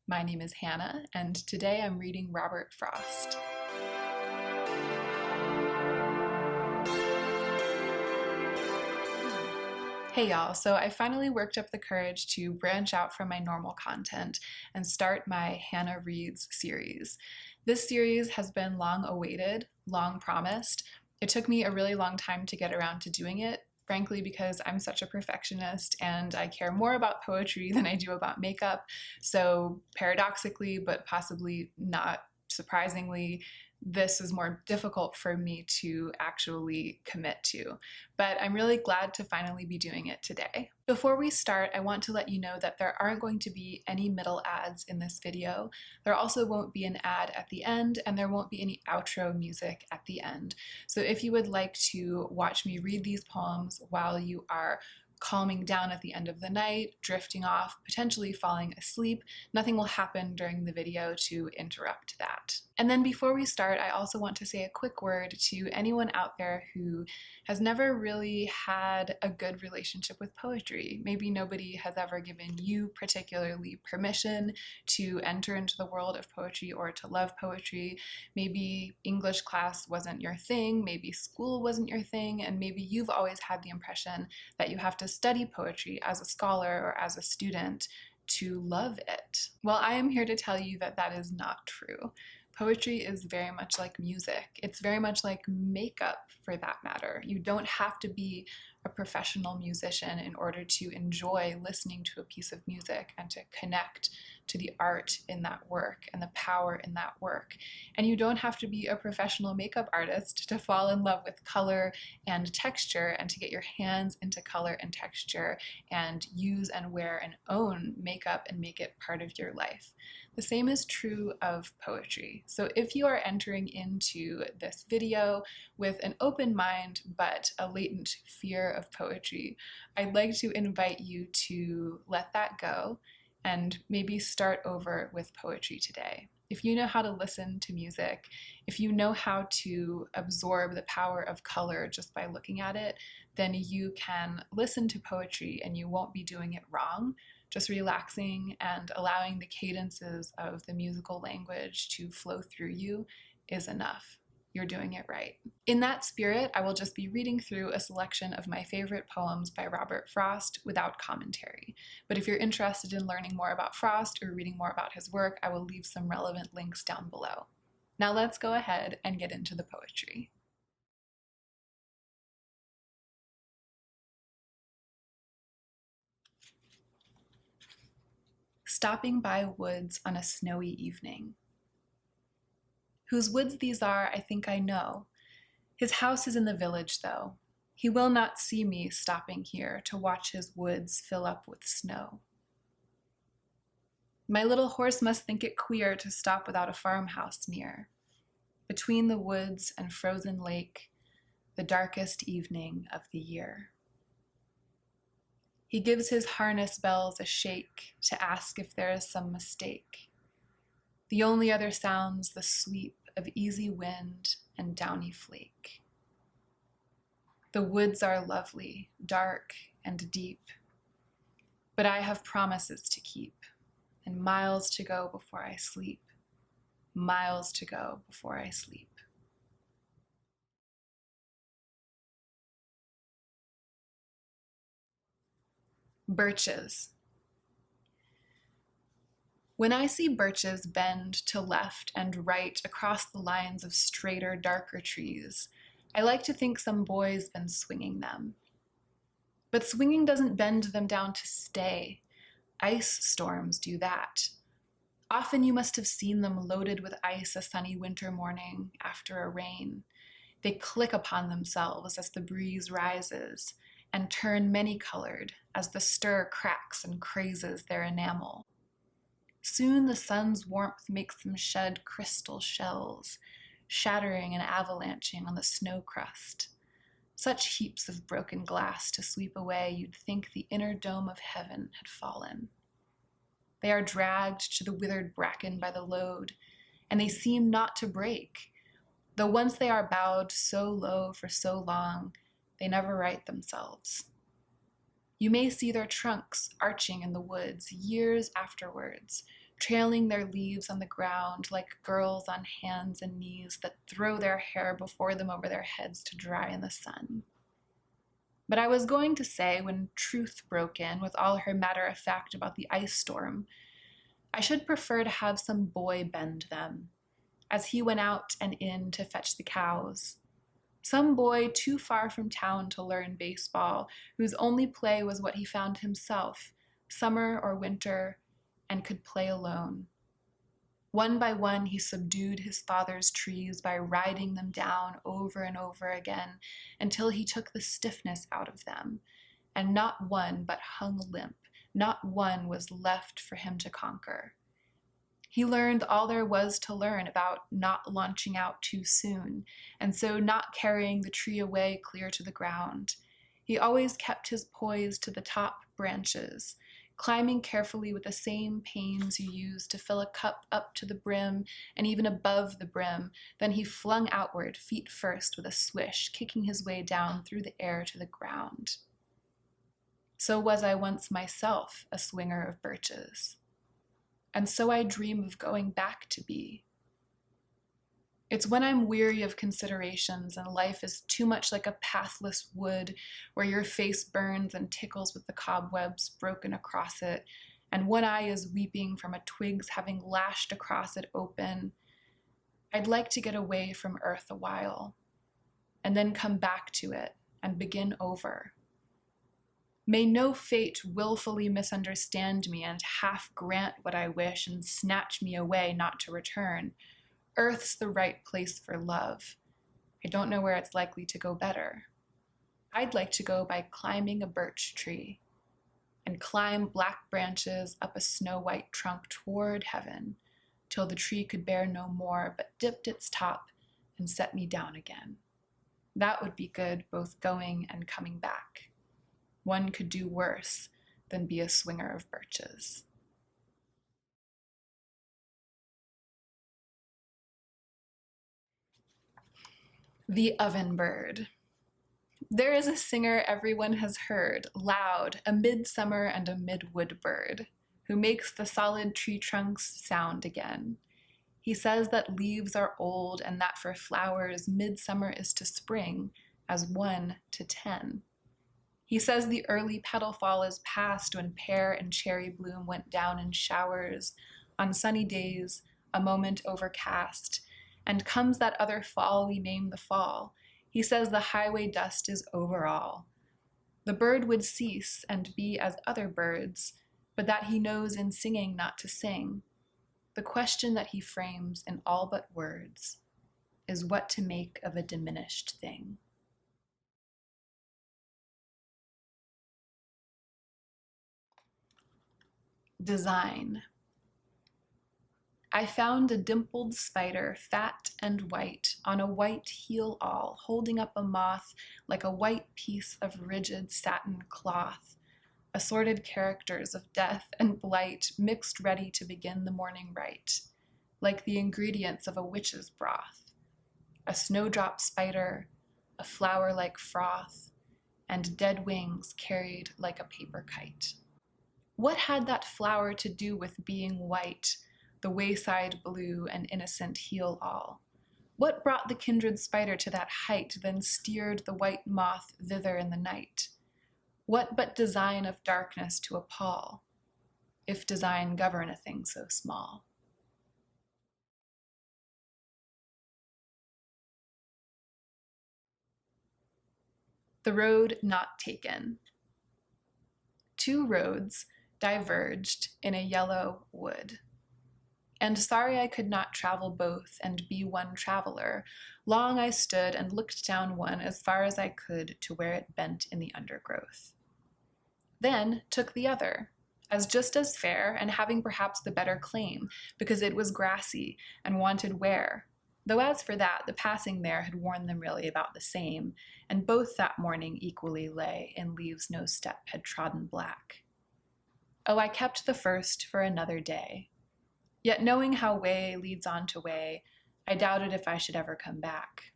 My name is Hannah, and today I'm reading Robert Frost. Hey y'all, so I finally worked up the courage to branch out from my normal content and start my Hannah Reads series. This series has been long awaited, long promised. It took me a really long time to get around to doing it, frankly because I'm such a perfectionist and I care more about poetry than I do about makeup. So paradoxically, but possibly not surprisingly, this is more difficult for me to actually commit to. But I'm really glad to finally be doing it today. Before we start, I want to let you know that there aren't going to be any middle ads in this video. There also won't be an ad at the end, and there won't be any outro music at the end. So if you would like to watch me read these poems while you are calming down at the end of the night, drifting off, potentially falling asleep, nothing will happen during the video to interrupt that. And then before we start, I also want to say a quick word to anyone out there who has never really had a good relationship with poetry. Maybe nobody has ever given you particularly permission to enter into the world of poetry or to love poetry. Maybe English class wasn't your thing, maybe school wasn't your thing, and maybe you've always had the impression that you have to study poetry as a scholar or as a student to love it. Well, I am here to tell you that that is not true. Poetry is very much like music. It's very much like makeup, for that matter. You don't have to be a professional musician in order to enjoy listening to a piece of music and to connect to the art in that work and the power in that work. And you don't have to be a professional makeup artist to fall in love with color and texture and to get your hands into color and texture and use and wear and own makeup and make it part of your life. The same is true of poetry. So if you are entering into this video with an open mind but a latent fear of poetry, I'd like to invite you to let that go and maybe start over with poetry today. If you know how to listen to music, if you know how to absorb the power of color just by looking at it, then you can listen to poetry and you won't be doing it wrong. Just relaxing and allowing the cadences of the musical language to flow through you is enough. You're doing it right. In that spirit, I will just be reading through a selection of my favorite poems by Robert Frost without commentary. But if you're interested in learning more about Frost or reading more about his work, I will leave some relevant links down below. Now let's go ahead and get into the poetry. Stopping by woods on a snowy evening. Whose woods these are, I think I know. His house is in the village, though. He will not see me stopping here to watch his woods fill up with snow. My little horse must think it queer to stop without a farmhouse near. Between the woods and frozen lake, the darkest evening of the year. He gives his harness bells a shake to ask if there is some mistake. The only other sounds the sweep of easy wind and downy flake. The woods are lovely, dark and deep, but I have promises to keep and miles to go before I sleep, miles to go before I sleep. Birches. When I see birches bend to left and right across the lines of straighter, darker trees, I like to think some boy's been swinging them. But swinging doesn't bend them down to stay. Ice storms do that. Often you must have seen them loaded with ice a sunny winter morning after a rain. They click upon themselves as the breeze rises and turn many-colored as the stir cracks and crazes their enamel. Soon the sun's warmth makes them shed crystal shells, shattering and avalanching on the snow crust. Such heaps of broken glass to sweep away you'd think the inner dome of heaven had fallen. They are dragged to the withered bracken by the load, and they seem not to break. Though once they are bowed so low for so long, they never right themselves. You may see their trunks arching in the woods years afterwards, trailing their leaves on the ground like girls on hands and knees that throw their hair before them over their heads to dry in the sun. But I was going to say, when truth broke in with all her matter of fact about the ice storm, I should prefer to have some boy bend them, as he went out and in to fetch the cows. Some boy too far from town to learn baseball, whose only play was what he found himself, summer or winter, and could play alone. One by one, he subdued his father's trees by riding them down over and over again until he took the stiffness out of them, and not one but hung limp, not one was left for him to conquer. He learned all there was to learn about not launching out too soon, and so not carrying the tree away clear to the ground. He always kept his poise to the top branches, climbing carefully with the same pains you use to fill a cup up to the brim and even above the brim. Then he flung outward, feet first, with a swish, kicking his way down through the air to the ground. So was I once myself a swinger of birches. And so I dream of going back to be. It's when I'm weary of considerations and life is too much like a pathless wood where your face burns and tickles with the cobwebs broken across it, and one eye is weeping from a twig's having lashed across it open. I'd like to get away from earth a while, and then come back to it and begin over. May no fate willfully misunderstand me and half grant what I wish and snatch me away not to return. Earth's the right place for love. I don't know where it's likely to go better. I'd like to go by climbing a birch tree and climb black branches up a snow-white trunk toward heaven till the tree could bear no more but dipped its top and set me down again. That would be good, both going and coming back. One could do worse than be a swinger of birches. The ovenbird. There is a singer everyone has heard, loud, a midsummer and a midwood bird, who makes the solid tree trunks sound again. He says that leaves are old and that for flowers midsummer is to spring as 1 to 10. He says the early petal fall is past when pear and cherry bloom went down in showers, on sunny days, a moment overcast, and comes that other fall we name the fall. He says the highway dust is over all. The bird would cease and be as other birds, but that he knows in singing not to sing. The question that he frames in all but words is what to make of a diminished thing. Design. I found a dimpled spider, fat and white, on a white heel-all, holding up a moth like a white piece of rigid satin cloth, assorted characters of death and blight mixed ready to begin the morning rite, like the ingredients of a witch's broth, a snowdrop spider, a flower like froth, and dead wings carried like a paper kite. What had that flower to do with being white, the wayside blue and innocent heel-all? What brought the kindred spider to that height, then steered the white moth thither in the night? What but design of darkness to appall, if design govern a thing so small? The road not taken. 2 roads diverged in a yellow wood. And sorry I could not travel both and be one traveler, long I stood and looked down one as far as I could to where it bent in the undergrowth. Then took the other, as just as fair and having perhaps the better claim, because it was grassy and wanted wear, though as for that, the passing there had worn them really about the same, and both that morning equally lay in leaves no step had trodden black. Oh, I kept the first for another day. Yet knowing how way leads on to way, I doubted if I should ever come back.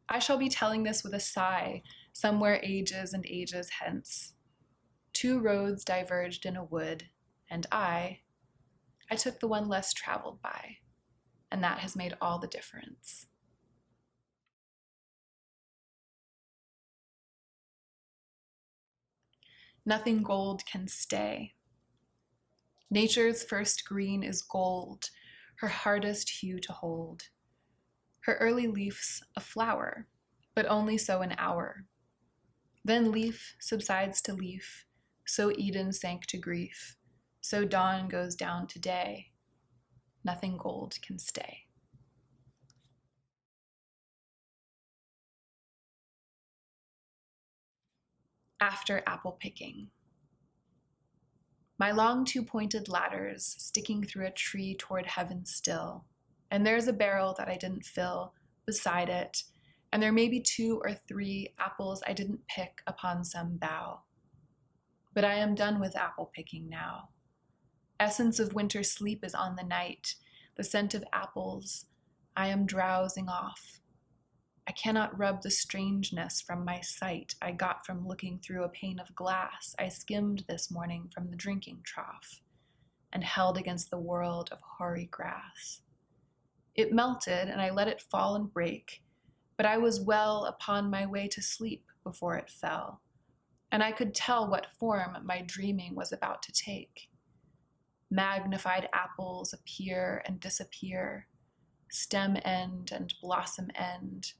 I shall be telling this with a sigh, somewhere ages and ages hence. 2 roads diverged in a wood, and I I took the one less traveled by, and that has made all the difference. Nothing gold can stay. Nature's first green is gold, her hardest hue to hold. Her early leaf's a flower, but only so an hour. Then leaf subsides to leaf, so Eden sank to grief, so dawn goes down to day. Nothing gold can stay. After apple picking. My long two-pointed ladders sticking through a tree toward heaven still, and there's a barrel that I didn't fill beside it, and there may be 2 or 3 apples I didn't pick upon some bough. But I am done with apple picking now. Essence of winter sleep is on the night, the scent of apples, I am drowsing off. I cannot rub the strangeness from my sight I got from looking through a pane of glass I skimmed this morning from the drinking trough and held against the world of hoary grass. It melted and I let it fall and break, but I was well upon my way to sleep before it fell, and I could tell what form my dreaming was about to take. Magnified apples appear and disappear, stem end and blossom end,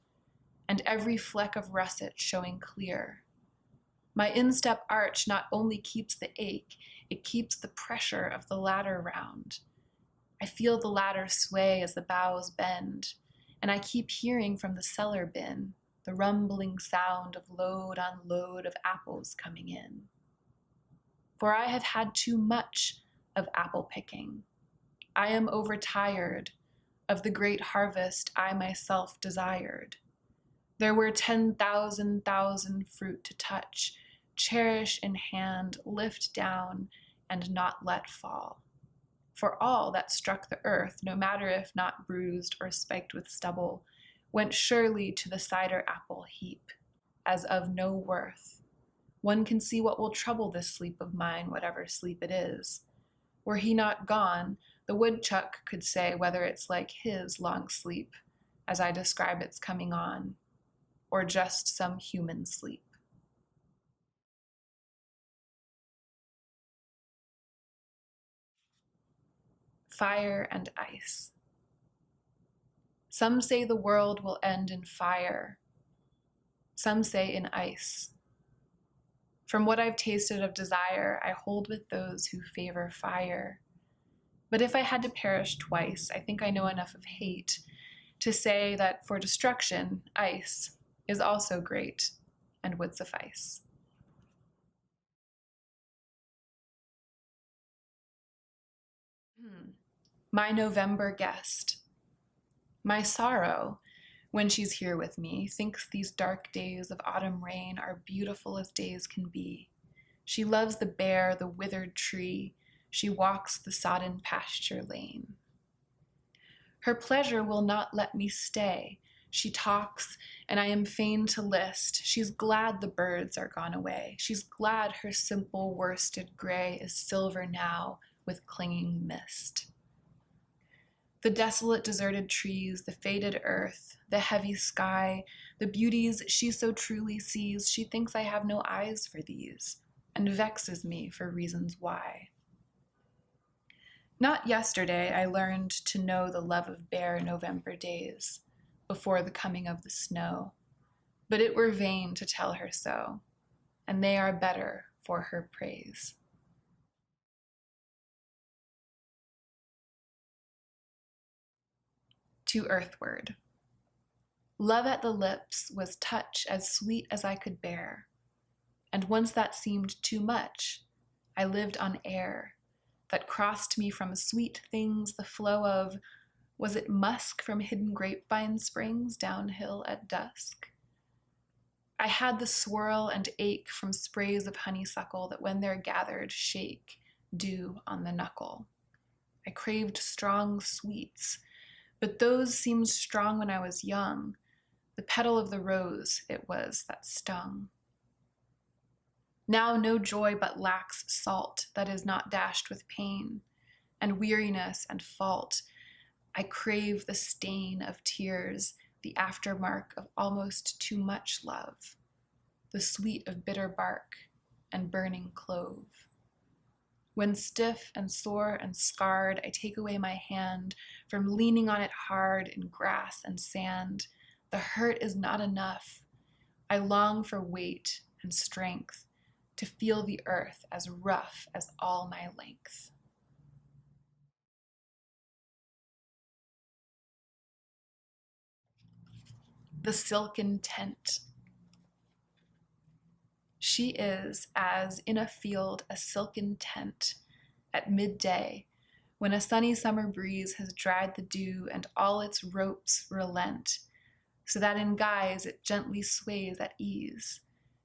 and every fleck of russet showing clear. My instep arch not only keeps the ache, it keeps the pressure of the ladder round. I feel the ladder sway as the boughs bend, and I keep hearing from the cellar bin the rumbling sound of load on load of apples coming in. For I have had too much of apple picking. I am overtired of the great harvest I myself desired. There were 10,000 fruit to touch, cherish in hand, lift down, and not let fall. For all that struck the earth, no matter if not bruised or spiked with stubble, went surely to the cider apple heap, as of no worth. One can see what will trouble this sleep of mine, whatever sleep it is. Were he not gone, the woodchuck could say whether it's like his long sleep, as I describe its coming on, or just some human sleep. Fire and ice. Some say the world will end in fire. Some say in ice. From what I've tasted of desire, I hold with those who favor fire. But if I had to perish twice, I think I know enough of hate to say that for destruction, ice is also great and would suffice. My November guest. My sorrow, when she's here with me, thinks these dark days of autumn rain are beautiful as days can be. She loves the bare, the withered tree. She walks the sodden pasture lane. Her pleasure will not let me stay. She talks, and I am fain to list. She's glad the birds are gone away. She's glad her simple worsted gray is silver now with clinging mist. The desolate deserted trees, the faded earth, the heavy sky, the beauties she so truly sees, she thinks I have no eyes for these, and vexes me for reasons why. Not yesterday I learned to know the love of bare November days, before the coming of the snow, but it were vain to tell her so, and they are better for her praise. To earthward. Love at the lips was touch as sweet as I could bear, and once that seemed too much, I lived on air that crossed me from sweet things the flow of, was it musk from hidden grapevine springs downhill at dusk? I had the swirl and ache from sprays of honeysuckle that when they're gathered shake, dew on the knuckle. I craved strong sweets, but those seemed strong when I was young. The petal of the rose it was that stung. Now no joy but lacks salt that is not dashed with pain. and weariness and fault. I crave the stain of tears, the aftermark of almost too much love, the sweet of bitter bark and burning clove. When stiff and sore and scarred, I take away my hand from leaning on it hard in grass and sand. The hurt is not enough. I long for weight and strength, to feel the earth as rough as all my length. The silken tent. She is as in a field a silken tent at midday, when a sunny summer breeze has dried the dew and all its ropes relent, so that in guise it gently sways at ease,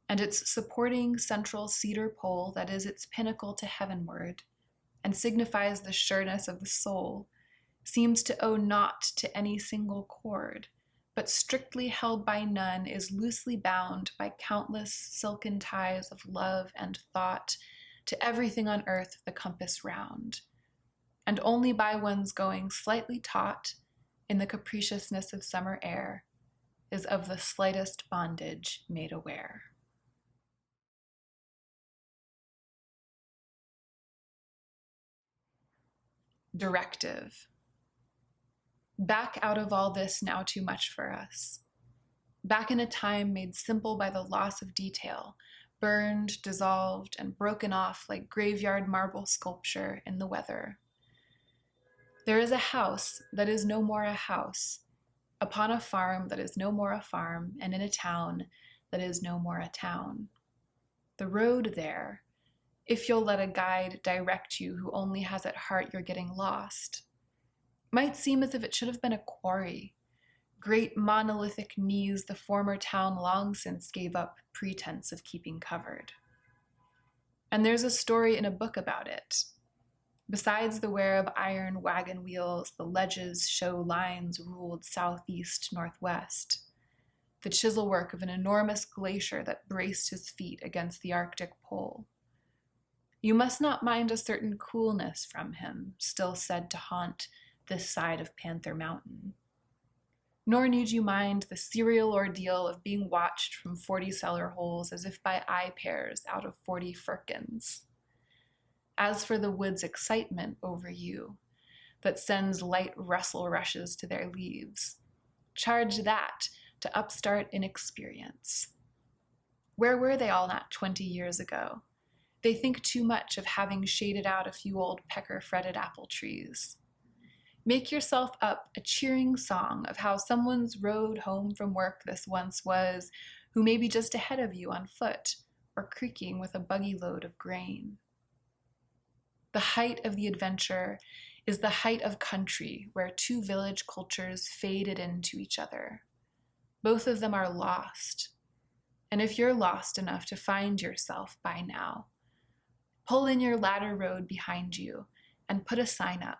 and its supporting central cedar pole that is its pinnacle to heavenward, and signifies the sureness of the soul, seems to owe naught to any single cord, but strictly held by none, is loosely bound by countless silken ties of love and thought to everything on earth the compass round, and only by one's going slightly taut in the capriciousness of summer air is of the slightest bondage made aware. Directive. Back out of all this now too much for us. Back in a time made simple by the loss of detail, burned, dissolved, and broken off like graveyard marble sculpture in the weather. There is a house that is no more a house, upon a farm that is no more a farm, and in a town that is no more a town. The road there, if you'll let a guide direct you who only has at heart you're getting lost, might seem as if it should have been a quarry, great monolithic knees the former town long since gave up pretense of keeping covered. And there's a story in a book about it. Besides the wear of iron wagon wheels, the ledges show lines ruled southeast, northwest, the chisel work of an enormous glacier that braced his feet against the Arctic pole. You must not mind a certain coolness from him, still said to haunt this side of Panther Mountain. Nor need you mind the serial ordeal of being watched from 40 cellar holes as if by eye pairs out of 40 firkins. As for the wood's excitement over you, that sends light rustle rushes to their leaves, charge that to upstart inexperience. Where were they all not 20 years ago? They think too much of having shaded out a few old pecker-fretted apple trees. Make yourself up a cheering song of how someone's road home from work this once was, who may be just ahead of you on foot or creaking with a buggy load of grain. The height of the adventure is the height of country where two village cultures faded into each other. Both of them are lost. And if you're lost enough to find yourself by now, pull in your ladder road behind you and put a sign up,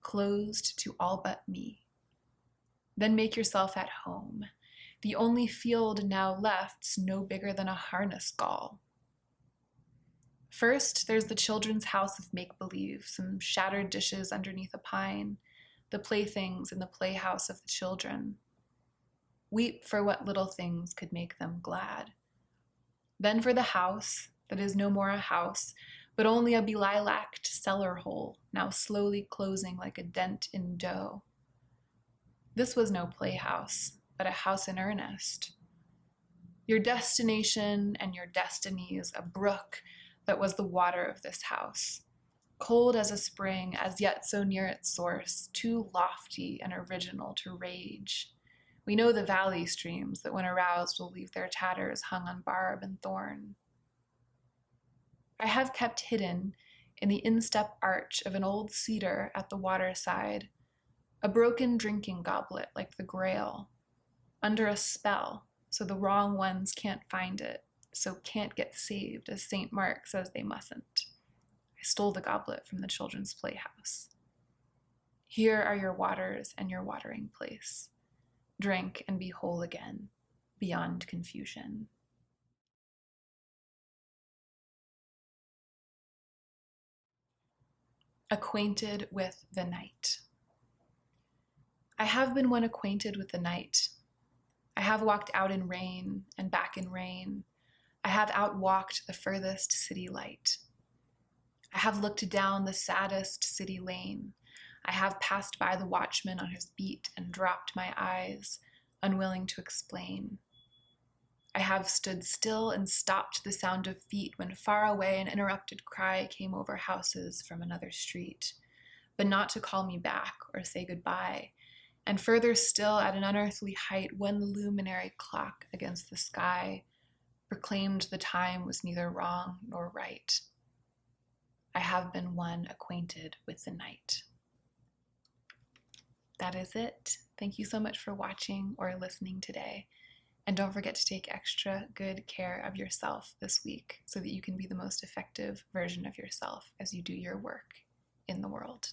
closed to all but me. Then make yourself at home. The only field now left's no bigger than a harness gall. First, there's the children's house of make-believe, some shattered dishes underneath a pine, the playthings in the playhouse of the children. Weep for what little things could make them glad. Then for the house that is no more a house, but only a belilaced cellar hole, now slowly closing like a dent in dough. This was no playhouse, but a house in earnest. Your destination and your destinies, a brook that was the water of this house, cold as a spring, as yet so near its source, too lofty and original to rage. We know the valley streams that when aroused will leave their tatters hung on barb and thorn. I have kept hidden in the instep arch of an old cedar at the waterside a broken drinking goblet like the Grail, under a spell so the wrong ones can't find it, so can't get saved as St. Mark says they mustn't. I stole the goblet from the children's playhouse. Here are your waters and your watering place. Drink and be whole again, beyond confusion. Acquainted with the night. I have been one acquainted with the night. I have walked out in rain and back in rain. I have outwalked the furthest city light. I have looked down the saddest city lane. I have passed by the watchman on his beat and dropped my eyes, unwilling to explain. I have stood still and stopped the sound of feet when far away an interrupted cry came over houses from another street, but not to call me back or say goodbye. And further still, at an unearthly height, one luminary clock against the sky proclaimed the time was neither wrong nor right. I have been one acquainted with the night. That is it. Thank you so much for watching or listening today. And don't forget to take extra good care of yourself this week so that you can be the most effective version of yourself as you do your work in the world.